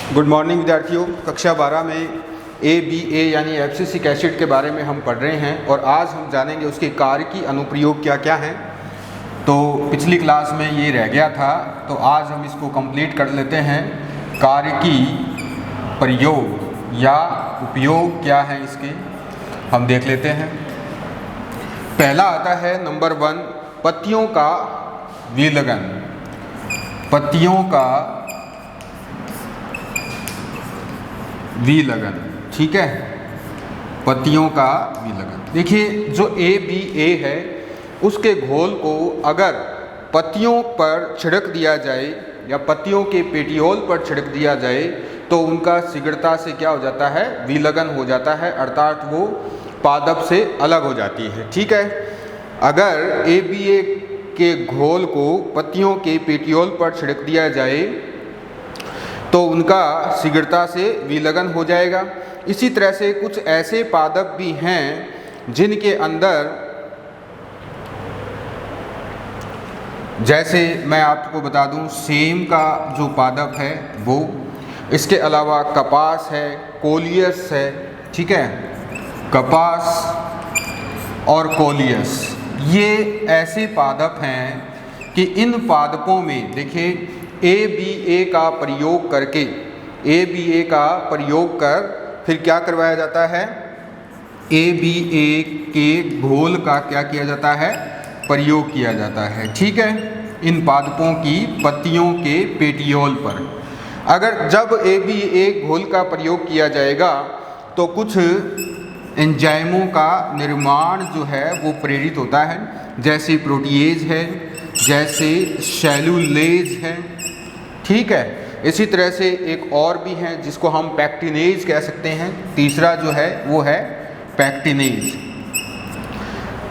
Good morning विद्यार्थियों। कक्षा 12 में ABA यानी एब्सिसिक एसिड के बारे में हम पढ़ रहे हैं और आज हम जानेंगे उसके कार्य की अनुप्रयोग क्या क्या हैं। तो पिछली क्लास में ये रह गया था, तो आज हम इसको कंप्लीट कर लेते हैं। कार्य की प्रयोग या उपयोग क्या है इसके हम देख लेते हैं। पहला आता है नंबर 1, पत्तियों का विलयन। पत्तियों का विलयन, ठीक है, पत्तियों का विलयन। देखिए जो ABA है उसके घोल को अगर पत्तियों पर छिड़क दिया जाए या पत्तियों के पेटियोल पर छिड़क दिया जाए तो उनका शीघ्रता से क्या हो जाता है, विलयन हो जाता है, अर्थात वो पादप से अलग हो जाती है। ठीक है, अगर ABA के घोल को पत्तियों के पेटियोल पर छिड़क दिया जाए तो उनका शीघ्रता से विलयन हो जाएगा। इसी तरह से कुछ ऐसे पादप भी हैं जिनके अंदर, जैसे मैं आपको बता दूं, सेम का जो पादप है वो, इसके अलावा कपास है, कोलियस है, ठीक है, कपास और कोलियस, ये ऐसे पादप हैं कि इन पादपों में देखिए ABA का प्रयोग करके, ABA का प्रयोग कर फिर क्या करवाया जाता है, ABA के घोल का क्या किया जाता है, प्रयोग किया जाता है। ठीक है, इन पादपों की पत्तियों के पेटियोल पर अगर जब ABA घोल का प्रयोग किया जाएगा तो कुछ एंजाइमों का निर्माण जो है वो प्रेरित होता है, जैसे प्रोटीएज है, जैसे सेलुलेज है, ठीक है। इसी तरह से एक और भी है जिसको हम पैक्टिनेज कह सकते हैं, तीसरा जो है वो है पैक्टिनेज।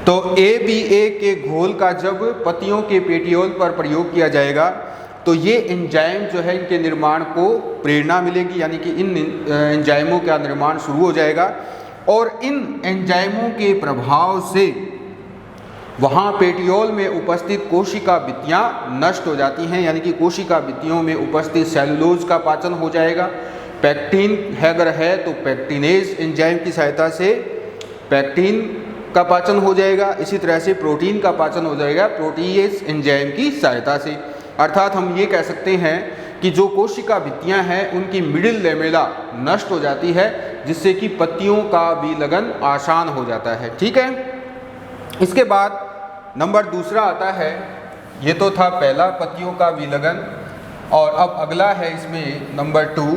तो ABA के घोल का जब पत्तियों के पेटियोल पर प्रयोग किया जाएगा तो ये एंजाइम जो है इनके निर्माण को प्रेरणा मिलेगी, यानी कि इन एंजाइमों का निर्माण शुरू हो जाएगा और इन एंजाइमों के प्रभाव से वहाँ पेटियोल में उपस्थित कोशिका भित्तियाँ नष्ट हो जाती हैं, यानी कि कोशिका भित्तियों में उपस्थित सेलुलोज का पाचन हो जाएगा। पैक्टिन अगर है तो पैक्टिनेज एंजाइम की सहायता से पैक्टिन का पाचन हो जाएगा। इसी तरह से प्रोटीन का पाचन हो जाएगा प्रोटीएज एंजाइम की सहायता से। अर्थात हम ये कह सकते हैं कि जो कोशिका भित्तियाँ हैं उनकी मिडिल लेमेला नष्ट हो जाती है, जिससे कि पत्तियों का विलयन आसान हो जाता है। ठीक है, इसके बाद नंबर 2 आता है, ये तो था पहला पत्तियों का विलयन, और अब अगला है इसमें नंबर 2,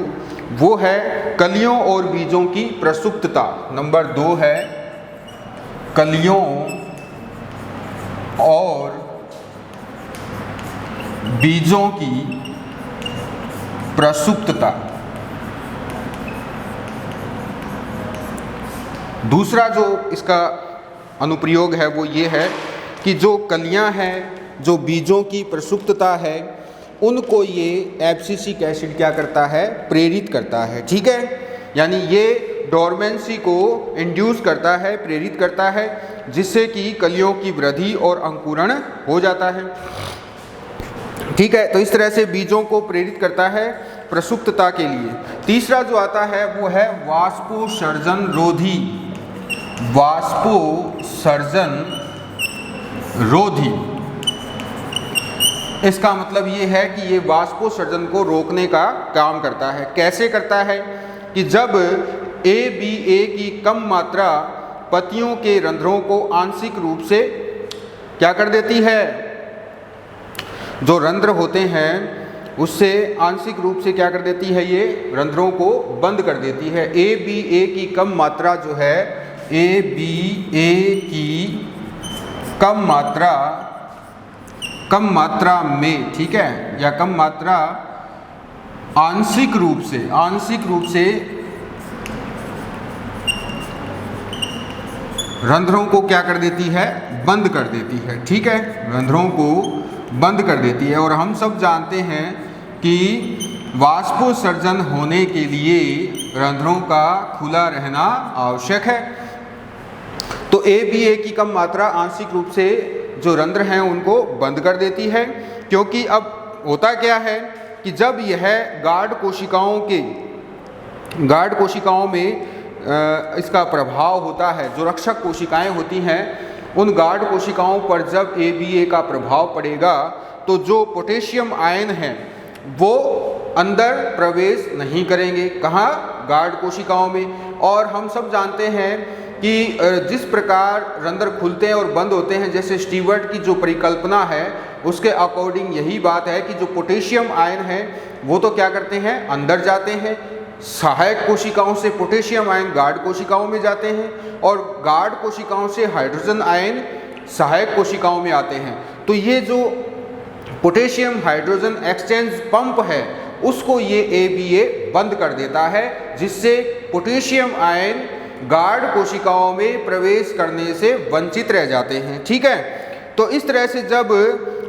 वो है कलियों और बीजों की प्रसुप्तता। नंबर 2 है कलियों और बीजों की प्रसुप्तता। दूसरा जो इसका अनुप्रयोग है वो ये है कि जो कलियां हैं, जो बीजों की प्रसुप्तता है, उनको ये एब्सिसिक एसिड क्या करता है, प्रेरित करता है। ठीक है, यानी ये डोरमेंसी को इंड्यूस करता है, प्रेरित करता है, जिससे कि कलियों की वृद्धि और अंकुरण हो जाता है। ठीक है, तो इस तरह से बीजों को प्रेरित करता है प्रसुप्तता के लिए। तीसरा जो आता है वो है वाष्पोत्सर्जन रोधी। वाष्पोत्सर्जन रोधी, इसका मतलब ये है कि ये वाष्पोत्सर्जन को रोकने का काम करता है। कैसे करता है कि जब ABA की कम मात्रा पत्तियों के रंध्रों को आंशिक रूप से क्या कर देती है, जो रंध्र होते हैं उससे आंशिक रूप से क्या कर देती है, ये रंध्रों को बंद कर देती है। ABA की कम मात्रा जो है, ABA की कम मात्रा में, ठीक है, या कम मात्रा आंशिक रूप से रंध्रों को क्या कर देती है, बंद कर देती है। ठीक है, रंध्रों को बंद कर देती है। और हम सब जानते हैं कि वाष्पोत्सर्जन होने के लिए रंध्रों का खुला रहना आवश्यक है। तो ABA की कम मात्रा आंशिक रूप से जो रंध्र हैं उनको बंद कर देती है, क्योंकि अब होता क्या है कि जब यह गार्ड कोशिकाओं में इसका प्रभाव होता है, जो रक्षक कोशिकाएं होती हैं उन गार्ड कोशिकाओं पर जब ABA का प्रभाव पड़ेगा तो जो पोटेशियम आयन हैं वो अंदर प्रवेश नहीं करेंगे। कहाँ? गार्ड कोशिकाओं में। और हम सब जानते हैं कि जिस प्रकार रंध्र खुलते हैं और बंद होते हैं, जैसे स्टीवर्ट की जो परिकल्पना है उसके अकॉर्डिंग यही बात है कि जो पोटेशियम आयन है वो तो क्या करते हैं, अंदर जाते हैं, सहायक कोशिकाओं से पोटेशियम आयन गार्ड कोशिकाओं में जाते हैं और गार्ड कोशिकाओं से हाइड्रोजन आयन सहायक कोशिकाओं में आते हैं। तो ये जो पोटेशियम हाइड्रोजन एक्सचेंज पंप है उसको ये ABA बंद कर देता है, जिससे पोटेशियम आयन गार्ड कोशिकाओं में प्रवेश करने से वंचित रह जाते हैं। ठीक है, तो इस तरह से जब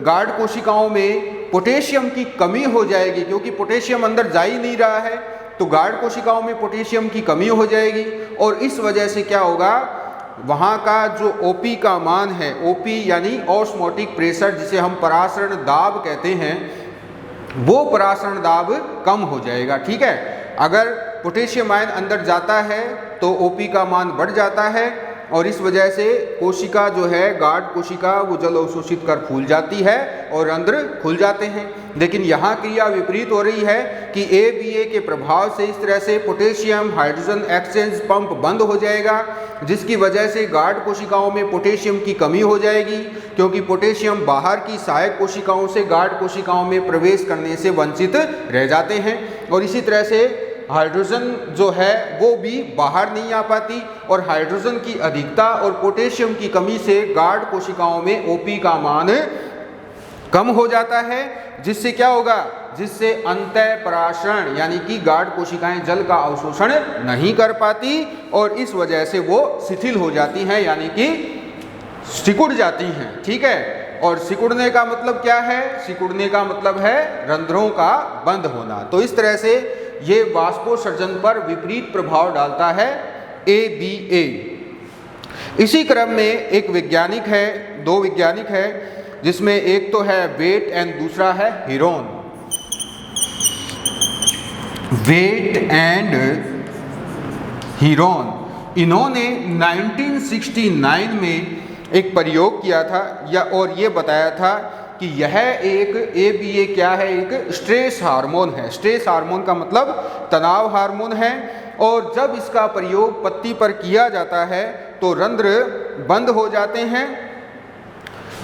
गार्ड कोशिकाओं में पोटेशियम की कमी हो जाएगी, क्योंकि पोटेशियम अंदर जा ही नहीं रहा है, तो गार्ड कोशिकाओं में पोटेशियम की कमी हो जाएगी और इस वजह से क्या होगा, वहाँ का जो OP का मान है, OP यानी ऑस्मोटिक प्रेशर जिसे हम परासरण दाब कहते हैं, वो परासरण दाब कम हो जाएगा। ठीक है, अगर पोटेशियम आयन अंदर जाता है तो OP का मान बढ़ जाता है और इस वजह से कोशिका जो है गार्ड कोशिका वो जल अवशोषित कर फूल जाती है और रंध्र खुल जाते हैं। लेकिन यहाँ क्रिया विपरीत हो रही है कि ABA के प्रभाव से इस तरह से पोटेशियम हाइड्रोजन एक्सचेंज पंप बंद हो जाएगा, जिसकी वजह से गार्ड कोशिकाओं में पोटेशियम की कमी हो जाएगी, क्योंकि पोटेशियम बाहर की सहायक कोशिकाओं से गार्ड कोशिकाओं में प्रवेश करने से वंचित रह जाते हैं और इसी तरह से हाइड्रोजन जो है वो भी बाहर नहीं आ पाती और हाइड्रोजन की अधिकता और पोटेशियम की कमी से गार्ड कोशिकाओं में OP का मान कम हो जाता है, जिससे क्या होगा, जिससे अंतःपराशरण यानी कि गार्ड कोशिकाएं जल का अवशोषण नहीं कर पाती और इस वजह से वो शिथिल हो जाती हैं, यानी कि सिकुड़ जाती हैं। ठीक है, और सिकुड़ने का मतलब क्या है, सिकुड़ने का मतलब है रंध्रों का बंद होना। तो इस तरह से ये वाष्पोत्सर्जन पर विपरीत प्रभाव डालता है ABA। इसी क्रम में एक वैज्ञानिक है, दो वैज्ञानिक है, जिसमें एक तो है वेट एंड दूसरा है हीरोन। वेट एंड हीरोन, इन्होंने 1969 में एक प्रयोग किया था और ये बताया था कि यह एक ABA क्या है, एक स्ट्रेस हार्मोन है। स्ट्रेस हार्मोन का मतलब तनाव हार्मोन है और जब इसका प्रयोग पत्ती पर किया जाता है तो रंध्र बंद हो जाते हैं,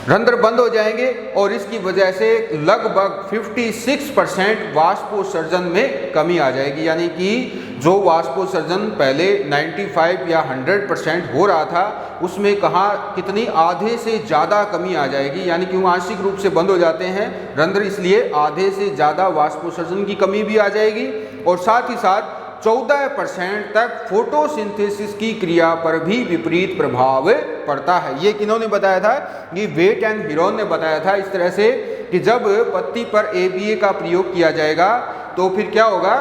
रंध्र बंद हो जाएंगे और इसकी वजह से लगभग 56% वाष्पोत्सर्जन में कमी आ जाएगी। यानी कि जो वाष्पोत्सर्जन पहले 95 या 100% हो रहा था उसमें कहाँ कितनी आधे से ज़्यादा कमी आ जाएगी, यानी कि वो आंशिक रूप से बंद हो जाते हैं रंध्र, इसलिए आधे से ज़्यादा वाष्पोत्सर्जन की कमी भी आ जाएगी और साथ ही साथ 14% तक फोटोसिंथेसिस की क्रिया पर भी विपरीत प्रभाव पड़ता है। ये किन्होंने बताया था, ये वेट एंड हीरोन ने बताया था इस तरह से कि जब पत्ती पर ABA का प्रयोग किया जाएगा तो फिर क्या होगा,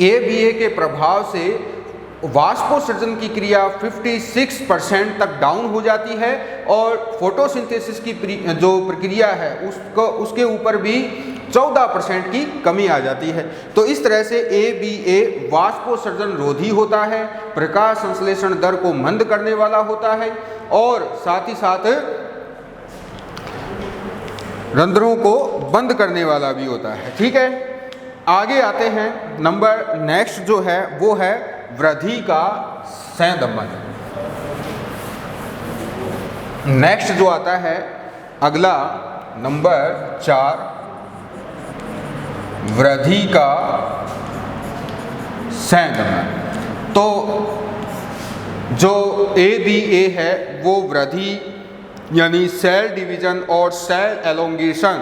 ABA के प्रभाव से वाष्पोत्सर्जन की क्रिया 56% तक डाउन हो जाती है और फोटोसिंथेसिस की जो प्रक्रिया है उसके ऊपर भी 14% की कमी आ जाती है। तो इस तरह से ABA वाष्पोत्सर्जन रोधी होता है, प्रकाश संश्लेषण दर को मंद करने वाला होता है और साथ ही साथ रंध्रों को बंद करने वाला भी होता है। ठीक है, आगे आते हैं। नंबर नेक्स्ट जो है वो है वृद्धि का संदमन। नेक्स्ट जो आता है अगला नंबर 4, वृद्धि का संदमन। तो जो ABA है वो वृद्धि यानी सेल डिवीजन और सेल एलोंगेशन,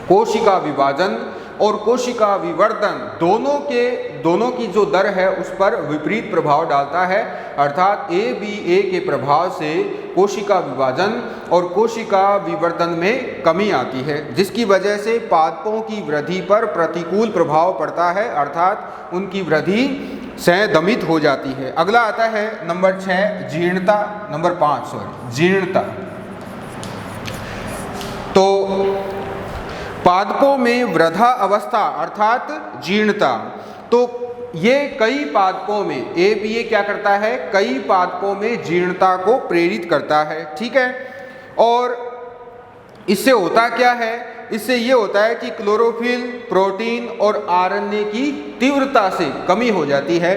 कोशिका विभाजन और कोशिका विवर्धन दोनों की जो दर है उस पर विपरीत प्रभाव डालता है। अर्थात ABA के प्रभाव से कोशिका विभाजन और कोशिका विवर्धन में कमी आती है, जिसकी वजह से पादपों की वृद्धि पर प्रतिकूल प्रभाव पड़ता है, अर्थात उनकी वृद्धि संदमित हो जाती है। अगला आता है नंबर 6, जीर्णता। नंबर 5 जीर्णता। तो पादपों में वृद्धा अवस्था अर्थात जीर्णता। तो ये कई पादपों में ABA क्या करता है, कई पादपों में जीर्णता को प्रेरित करता है, ठीक है। और इससे होता क्या है, इससे ये होता है कि क्लोरोफिल, प्रोटीन और RNA की तीव्रता से कमी हो जाती है।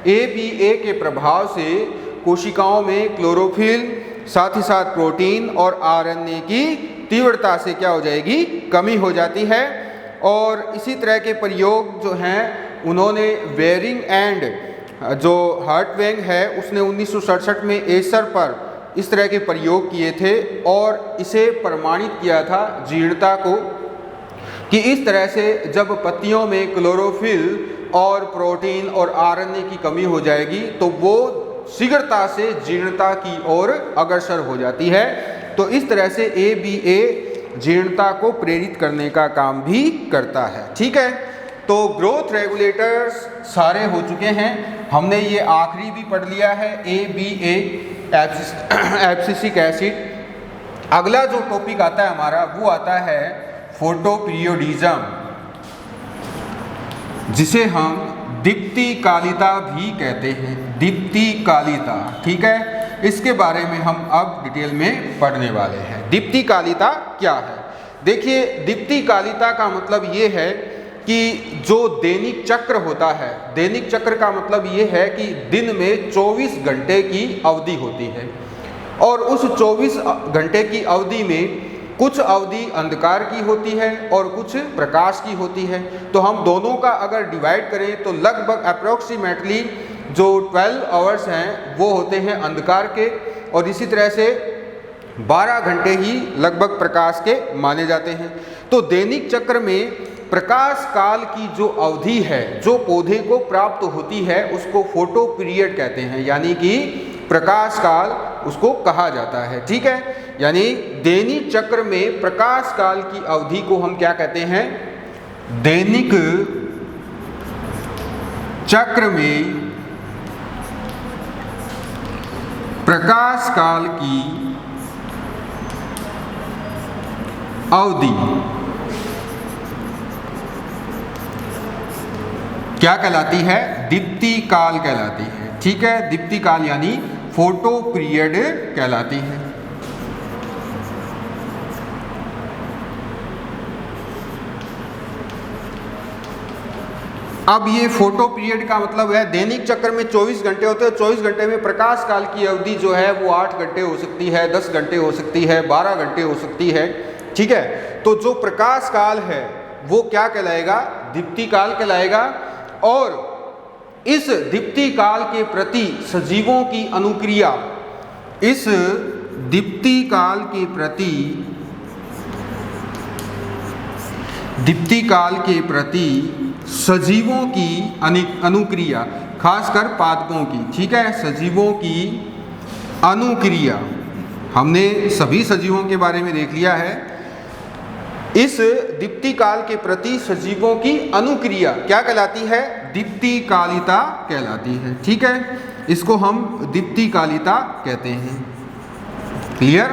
ABA के प्रभाव से कोशिकाओं में क्लोरोफिल, साथ ही साथ प्रोटीन और RNA की तीव्रता से क्या हो जाएगी, कमी हो जाती है। और इसी तरह के प्रयोग जो हैं उन्होंने वेरिंग एंड जो हर्टवेंग है उसने 1967 में एसर पर इस तरह के प्रयोग किए थे और इसे प्रमाणित किया था जीर्णता को, कि इस तरह से जब पत्तियों में क्लोरोफिल और प्रोटीन और RNA की कमी हो जाएगी तो वो शीघ्रता से जीर्णता की ओर अग्रसर हो जाती है। तो इस तरह से ABA जीर्णता को प्रेरित करने का काम भी करता है, ठीक है। तो ग्रोथ रेगुलेटर्स सारे हो चुके हैं, हमने ये आखिरी भी पढ़ लिया है ABA एब्सिसिक एसिड। अगला जो टॉपिक आता है हमारा वो आता है फोटोपीरियोडिज्म, जिसे हम दीप्तिकालिता भी कहते हैं, दीप्तिकालिता, ठीक है। इसके बारे में हम अब डिटेल में पढ़ने वाले हैं। दीप्तिकालिता क्या है? देखिए, दीप्तिकालिता का मतलब ये है कि जो दैनिक चक्र होता है, दैनिक चक्र का मतलब ये है कि दिन में 24 घंटे की अवधि होती है और उस 24 घंटे की अवधि में कुछ अवधि अंधकार की होती है और कुछ प्रकाश की होती है। तो हम दोनों का अगर डिवाइड करें तो लगभग अप्रोक्सीमेटली जो 12 आवर्स हैं वो होते हैं अंधकार के और इसी तरह से 12 घंटे ही लगभग प्रकाश के माने जाते हैं। तो दैनिक चक्र में प्रकाश काल की जो अवधि है जो पौधे को प्राप्त होती है उसको फोटो पीरियड कहते हैं, यानी कि प्रकाश काल उसको कहा जाता है, ठीक है। यानी दैनिक चक्र में प्रकाश काल की अवधि को हम क्या कहते हैं, दैनिक चक्र में प्रकाश काल की अवधि क्या कहलाती है, दीप्तिकाल कहलाती है, ठीक है। दीप्तिकाल यानी फोटो पीरियड कहलाती है। अब ये फोटो पीरियड का मतलब है दैनिक चक्र में 24 घंटे होते हैं, 24 घंटे में प्रकाश काल की अवधि जो है वो 8 घंटे हो सकती है, 10 घंटे हो सकती है, 12 घंटे हो सकती है, ठीक है। तो जो प्रकाश काल है वो क्या कहलाएगा, दीप्तिकाल कहलाएगा। और इस दीप्तिकाल के प्रति सजीवों की अनुक्रिया, इस दीप्तिकाल के प्रति सजीवों की अनुक्रिया, खासकर पादपों की, ठीक है, सजीवों की अनुक्रिया, हमने सभी सजीवों के बारे में देख लिया है। इस दीप्तिकाल के प्रति सजीवों की अनुक्रिया क्या कहलाती है, दीप्तिकालिता कहलाती है, ठीक है। इसको हम दीप्तिकालिता कहते हैं, क्लियर।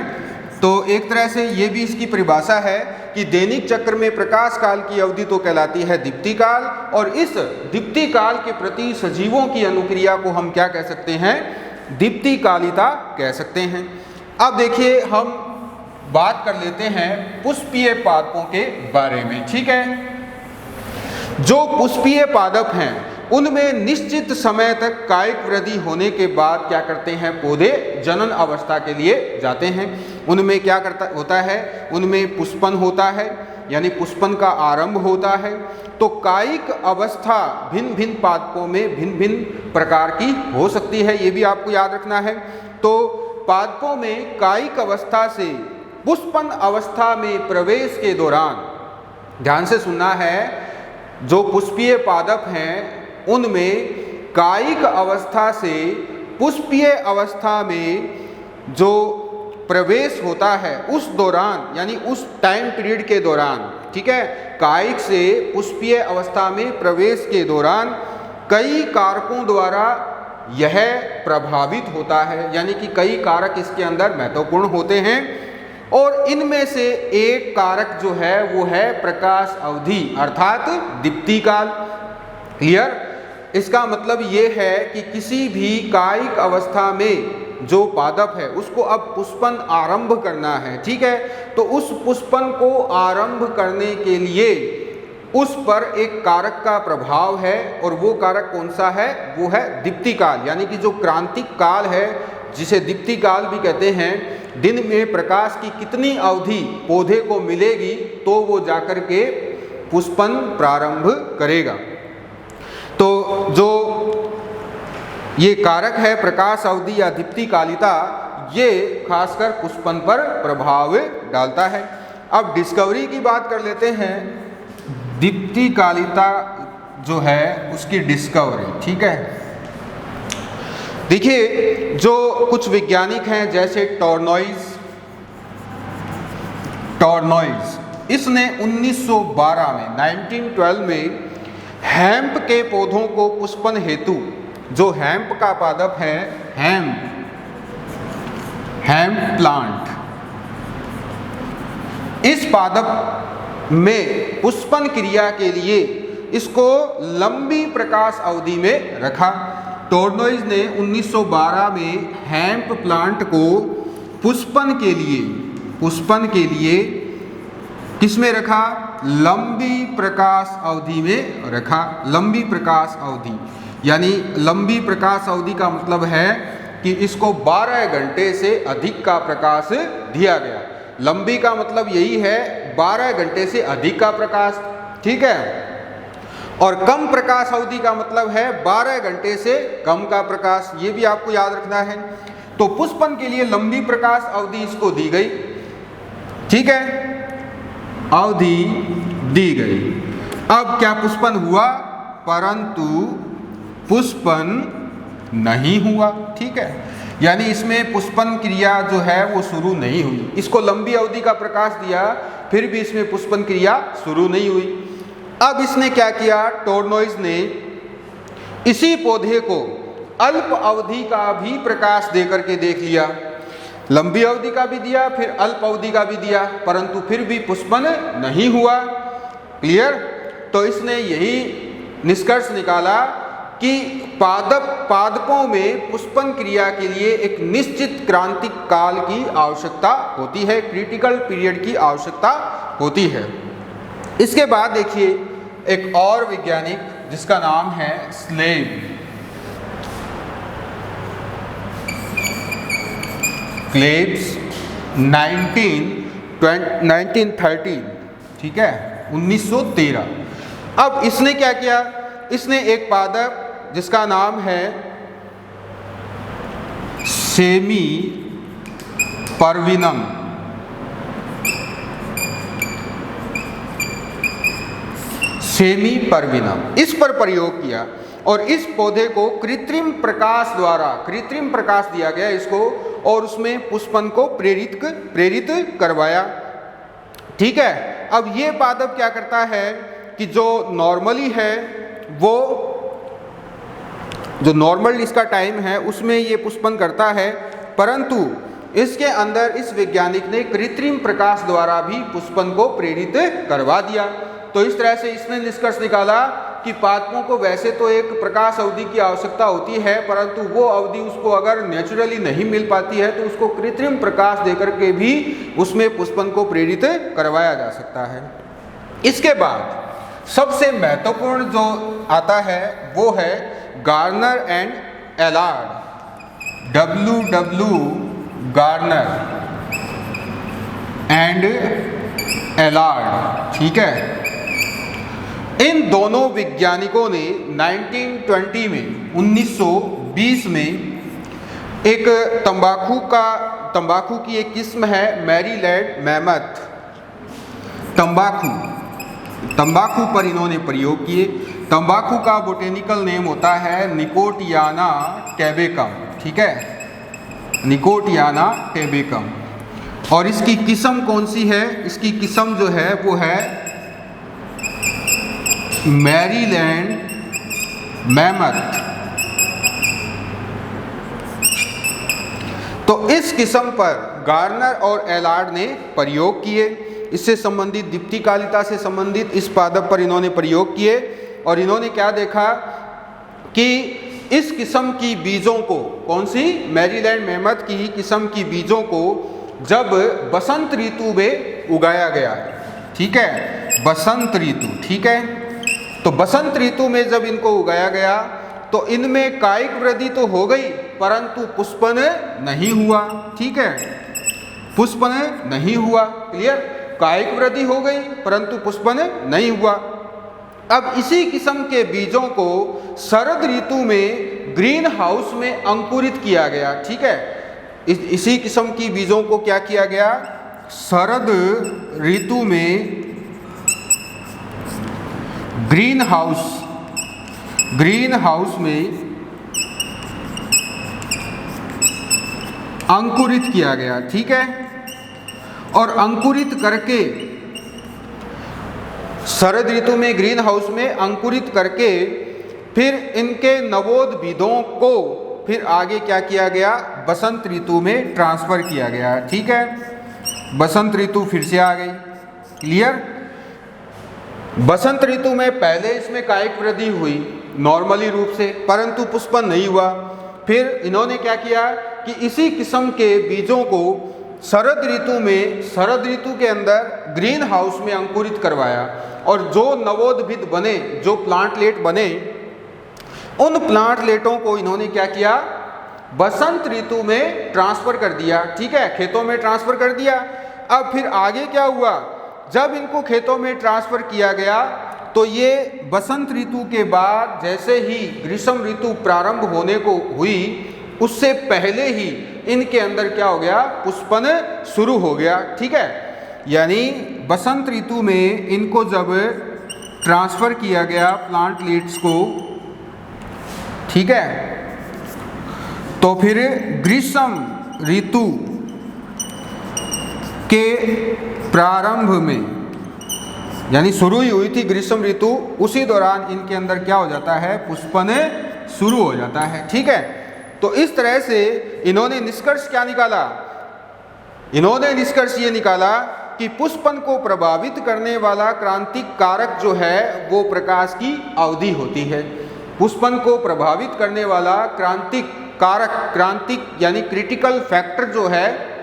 तो एक तरह से ये भी इसकी परिभाषा है कि दैनिक चक्र में प्रकाश काल की अवधि तो कहलाती है दीप्तिकाल और इस दीप्तिकाल के प्रति सजीवों की अनुक्रिया को हम क्या कह सकते हैं, दीप्तिकालिता कह सकते हैं। अब देखिए हम बात कर लेते हैं पुष्पीय पादपों के बारे में, ठीक है। जो पुष्पीय पादप हैं उनमें निश्चित समय तक कायिक वृद्धि होने के बाद क्या करते हैं, पौधे जनन अवस्था के लिए जाते हैं। उनमें क्या होता है, उनमें पुष्पन होता है, यानी पुष्पन का आरंभ होता है। तो कायिक अवस्था भिन्न भिन्न पादपों में भिन्न भिन्न प्रकार की हो सकती है, ये भी आपको याद रखना है। तो पादपों में कायिक अवस्था से पुष्पन अवस्था में प्रवेश के दौरान, ध्यान से सुनना है, जो पुष्पीय पादप हैं उनमें कायिक अवस्था से पुष्पीय अवस्था में जो प्रवेश होता है उस दौरान, यानी उस टाइम पीरियड के दौरान, ठीक है, कायिक से पुष्पीय अवस्था में प्रवेश के दौरान कई कारकों द्वारा यह प्रभावित होता है, यानी कि कई कारक इसके अंदर महत्वपूर्ण होते हैं। और इनमें से एक कारक जो है वो है प्रकाश अवधि अर्थात दीप्ति काल। क्लियर? इसका मतलब ये है कि किसी भी कायिक अवस्था में जो पादप है उसको अब पुष्पन आरंभ करना है, ठीक है। तो उस पुष्पन को आरंभ करने के लिए उस पर एक कारक का प्रभाव है, और वो कारक कौन सा है? वो है दीप्ति काल, यानी कि जो क्रांतिक काल है जिसे दीप्ति काल भी कहते हैं। दिन में प्रकाश की कितनी अवधि पौधे को मिलेगी तो वो जाकर के पुष्पन प्रारंभ करेगा। तो जो ये कारक है प्रकाश अवधि या दीप्ति कालिता, ये खासकर पुष्पन पर प्रभाव डालता है। अब डिस्कवरी की बात कर लेते हैं। दीप्ति कालिता जो है उसकी डिस्कवरी, ठीक है। देखिए जो कुछ वैज्ञानिक हैं जैसे टॉर्नोइज, इसने 1912 में 1912 में हेम्प के पौधों को पुष्पन हेतु, जो हेम्प का पादप है, हेम्प प्लांट, इस पादप में पुष्पन क्रिया के लिए इसको लंबी प्रकाश अवधि में रखा। टॉर्नोइज ने 1912 में हेम्प प्लांट को पुष्पन के लिए किसमें रखा? लंबी प्रकाश अवधि में रखा। लंबी प्रकाश अवधि यानी लंबी प्रकाश अवधि का मतलब है कि इसको 12 घंटे से अधिक का प्रकाश दिया गया। लंबी का मतलब यही है 12 घंटे से अधिक का प्रकाश, ठीक है। और कम प्रकाश अवधि का मतलब है 12 घंटे से कम का प्रकाश, ये भी आपको याद रखना है। तो पुष्पन के लिए लंबी प्रकाश अवधि इसको दी गई, ठीक है, अवधि दी गई। अब क्या पुष्पन हुआ? परंतु पुष्पन नहीं हुआ, ठीक है। यानी इसमें पुष्पन क्रिया जो है वो शुरू नहीं हुई। इसको लंबी अवधि का प्रकाश दिया, फिर भी इसमें पुष्पन क्रिया शुरू नहीं हुई। अब इसने क्या किया? टॉर्नोइज ने इसी पौधे को अल्प अवधि का भी प्रकाश देकर के देख लिया। लंबी अवधि का भी दिया, फिर अल्प अवधि का भी दिया, परंतु फिर भी पुष्पन नहीं हुआ। क्लियर? तो इसने यही निष्कर्ष निकाला कि पादपों में पुष्पन क्रिया के लिए एक निश्चित क्रांतिक काल की आवश्यकता होती है, क्रिटिकल पीरियड की आवश्यकता होती है। इसके बाद देखिए एक और वैज्ञानिक जिसका नाम है क्लेब्स, 1913, ठीक है, 1913। अब इसने क्या किया? इसने एक पादप जिसका नाम है सेमी परविनम, इस पर प्रयोग किया और इस पौधे को कृत्रिम प्रकाश दिया गया इसको, और उसमें पुष्पन को प्रेरित करवाया, ठीक है। अब ये पादप क्या करता है कि जो नॉर्मल इसका टाइम है उसमें ये पुष्पन करता है, परंतु इसके अंदर इस वैज्ञानिक ने कृत्रिम प्रकाश द्वारा भी पुष्पन को प्रेरित करवा दिया। तो इस तरह से इसने निष्कर्ष निकाला कि पादपों को वैसे तो एक प्रकाश अवधि की आवश्यकता होती है, परंतु वो अवधि उसको अगर नेचुरली नहीं मिल पाती है तो उसको कृत्रिम प्रकाश देकर के भी उसमें पुष्पन को प्रेरित करवाया जा सकता है। इसके बाद सबसे महत्वपूर्ण जो आता है वो है Garner and Allard, W Garner and Allard, ठीक है। इन दोनों वैज्ञानिकों ने 1920 में एक तंबाकू की एक किस्म है मैरीलैंड मैमथ तंबाकू पर इन्होंने प्रयोग किए। तंबाकू का बोटेनिकल नेम होता है निकोटियाना टैबेकम, ठीक है, निकोटियाना टैबेकम। और इसकी किस्म कौन सी है? इसकी किस्म जो है वो है मैरीलैंड मैमथ। तो इस किस्म पर गार्नर और एलार्ड ने प्रयोग किए। इससे संबंधित दीप्तिकालिता से संबंधित इस पादप पर इन्होंने प्रयोग किए और इन्होंने क्या देखा कि इस किस्म की बीजों को, कौन सी, मैरीलैंड मेमथ की किस्म की बीजों को जब बसंत ऋतु में उगाया गया, ठीक है, बसंत ऋतु, ठीक है, तो बसंत ऋतु में जब इनको उगाया गया तो इनमें कायिक वृद्धि तो हो गई परंतु पुष्पन नहीं हुआ, ठीक है, पुष्पन नहीं हुआ, क्लियर, कायिक वृद्धि हो गई परंतु पुष्पन नहीं हुआ। अब इसी किस्म के बीजों को शरद ऋतु में ग्रीन हाउस में अंकुरित किया गया, ठीक है, इसी किस्म की बीजों को क्या किया गया, शरद ऋतु में ग्रीन हाउस में अंकुरित किया गया, ठीक है, और अंकुरित करके शरद ऋतु में ग्रीन हाउस में अंकुरित करके फिर इनके नवोद्भिदों को फिर आगे क्या किया गया, बसंत ऋतु में ट्रांसफर किया गया, ठीक है, बसंत ऋतु फिर से आ गई, क्लियर। बसंत ऋतु में पहले इसमें कायिक वृद्धि हुई नॉर्मली रूप से परंतु पुष्पन नहीं हुआ। फिर इन्होंने क्या किया कि इसी किस्म के बीजों को शरद ऋतु के अंदर ग्रीन हाउस में अंकुरित करवाया और जो नवोद्भिद बने, जो प्लांटलेट बने, उन प्लांटलेटों को इन्होंने क्या किया, बसंत ऋतु में ट्रांसफर कर दिया, ठीक है, खेतों में ट्रांसफर कर दिया। अब फिर आगे क्या हुआ, जब इनको खेतों में ट्रांसफर किया गया तो ये बसंत ऋतु के बाद जैसे ही ग्रीष्म ऋतु प्रारंभ होने को हुई उससे पहले ही इनके अंदर क्या हो गया, पुष्पन शुरू हो गया, ठीक है, यानी बसंत ऋतु में इनको जब ट्रांसफर किया गया प्लांटलेट्स को, ठीक है, तो फिर ग्रीष्म ऋतु के प्रारंभ में, यानी शुरू ही हुई थी ग्रीष्म ऋतु, उसी दौरान इनके अंदर क्या हो जाता है, पुष्पन शुरू हो जाता है, ठीक है। तो इस तरह से इन्होंने निष्कर्ष क्या निकाला, इन्होंने निष्कर्ष ये निकाला कि पुष्पन को प्रभावित करने वाला क्रांतिक कारक जो है वो प्रकाश की अवधि होती है। पुष्पन को प्रभावित करने वाला क्रांतिक कारक, क्रांतिक यानी क्रिटिकल फैक्टर जो है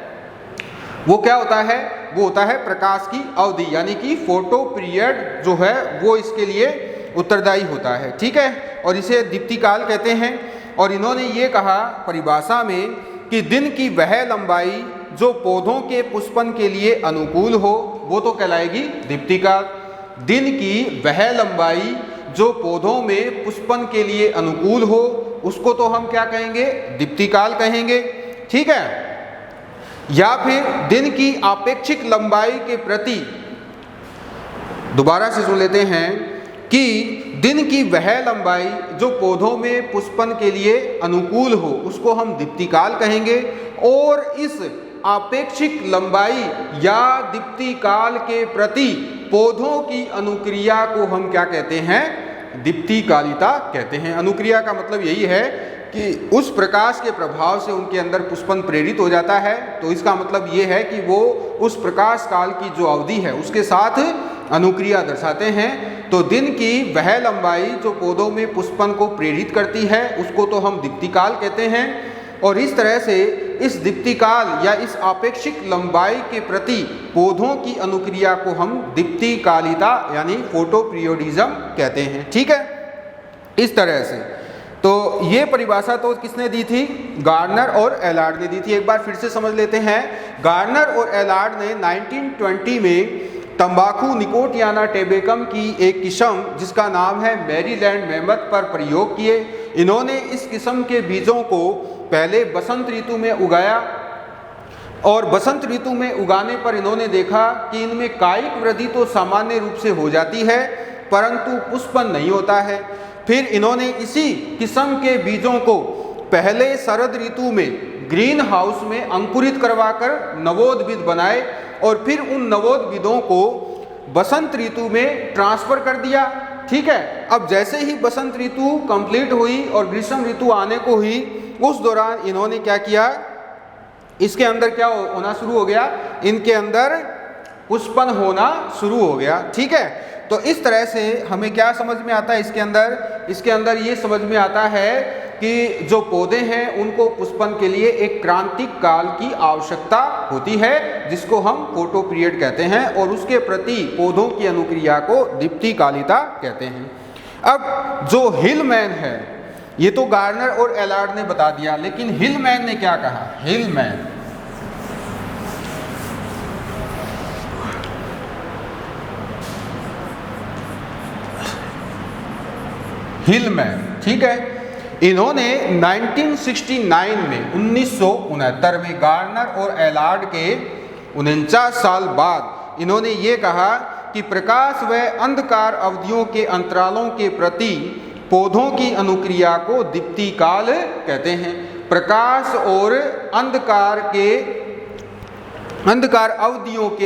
वो क्या होता है, वो होता है प्रकाश की अवधि, यानी कि फोटो पीरियड जो है वो इसके लिए उत्तरदायी होता है, ठीक है, और इसे दीप्तिकाल कहते हैं। और इन्होंने ये कहा परिभाषा में कि दिन की वह लंबाई जो पौधों के पुष्पन के लिए अनुकूल हो वो तो कहलाएगी दीप्तिकाल। दिन की वह लंबाई जो पौधों में पुष्पन के लिए अनुकूल हो उसको तो हम क्या कहेंगे, दीप्तिकाल कहेंगे, ठीक है। या फिर दिन की आपेक्षिक लंबाई के प्रति, दोबारा से सुन लेते हैं, कि दिन की वह लंबाई जो पौधों में पुष्पन के लिए अनुकूल हो उसको हम दीप्तिकाल कहेंगे, और इस आपेक्षिक लंबाई या दीप्तिकाल के प्रति पौधों की अनुक्रिया को हम क्या कहते हैं, दीप्तिकालिता कहते हैं। अनुक्रिया का मतलब यही है कि उस प्रकाश के प्रभाव से उनके अंदर पुष्पन प्रेरित हो जाता है, तो इसका मतलब ये है कि वो उस प्रकाश काल की जो अवधि है उसके साथ अनुक्रिया दर्शाते हैं। तो दिन की वह लंबाई जो पौधों में पुष्पन को प्रेरित करती है उसको तो हम दीप्तिकाल कहते हैं, और इस तरह से इस दीप्तिकाल या इस आपेक्षिक लंबाई के प्रति पौधों की अनुक्रिया को हम दीप्तिकालिता यानी फोटोपीरियोडिज्म कहते हैं, ठीक है, इस तरह से। तो ये परिभाषा तो किसने दी थी, गार्नर और एलार्ड ने दी थी। एक बार फिर से समझ लेते हैं। गार्नर और एलार्ड ने 1920 में तंबाकू निकोटियाना टेबेकम की एक किस्म जिसका नाम है मैरीलैंड मेमथ पर प्रयोग किए। इन्होंने इस किस्म के बीजों को पहले बसंत ऋतु में उगाया और बसंत ऋतु में उगाने पर इन्होंने देखा कि इनमें कायिक वृद्धि तो सामान्य रूप से हो जाती है परंतु पुष्पन नहीं होता है। फिर इन्होंने इसी किस्म के बीजों को पहले शरद ऋतु में ग्रीन हाउस में अंकुरित करवाकर नवोद्भिद बनाए और फिर उन नवोद्भिदों को बसंत ऋतु में ट्रांसफर कर दिया, ठीक है। अब जैसे ही बसंत ऋतु कंप्लीट हुई और ग्रीष्म ऋतु आने को हुई, उस दौरान इन्होंने क्या किया, इसके अंदर क्या होना शुरू हो गया, इनके अंदर पुष्पन होना शुरू हो गया। ठीक है, तो इस तरह से हमें क्या समझ में आता है इसके अंदर ये समझ में आता है कि जो पौधे हैं उनको पुष्पन के लिए एक क्रांतिक काल की आवश्यकता होती है, जिसको हम फोटोपीरियड कहते हैं, और उसके प्रति पौधों की अनुक्रिया को दीप्तिकालिता कहते हैं। अब जो हिलमैन है, ये तो गार्नर और एलार्ड ने बता दिया, लेकिन हिलमैन ने क्या कहा? हिलमैन, ठीक है, इन्होंने 1969 में 1969 में गार्नर और एलार्ड के 49 साल बाद इन्होंने ये कहा कि प्रकाश व अंधकार अवधियों के अंतरालों के प्रति पौधों की अनुक्रिया को दीप्तिकाल कहते हैं। प्रकाश और अंधकार अवधियों के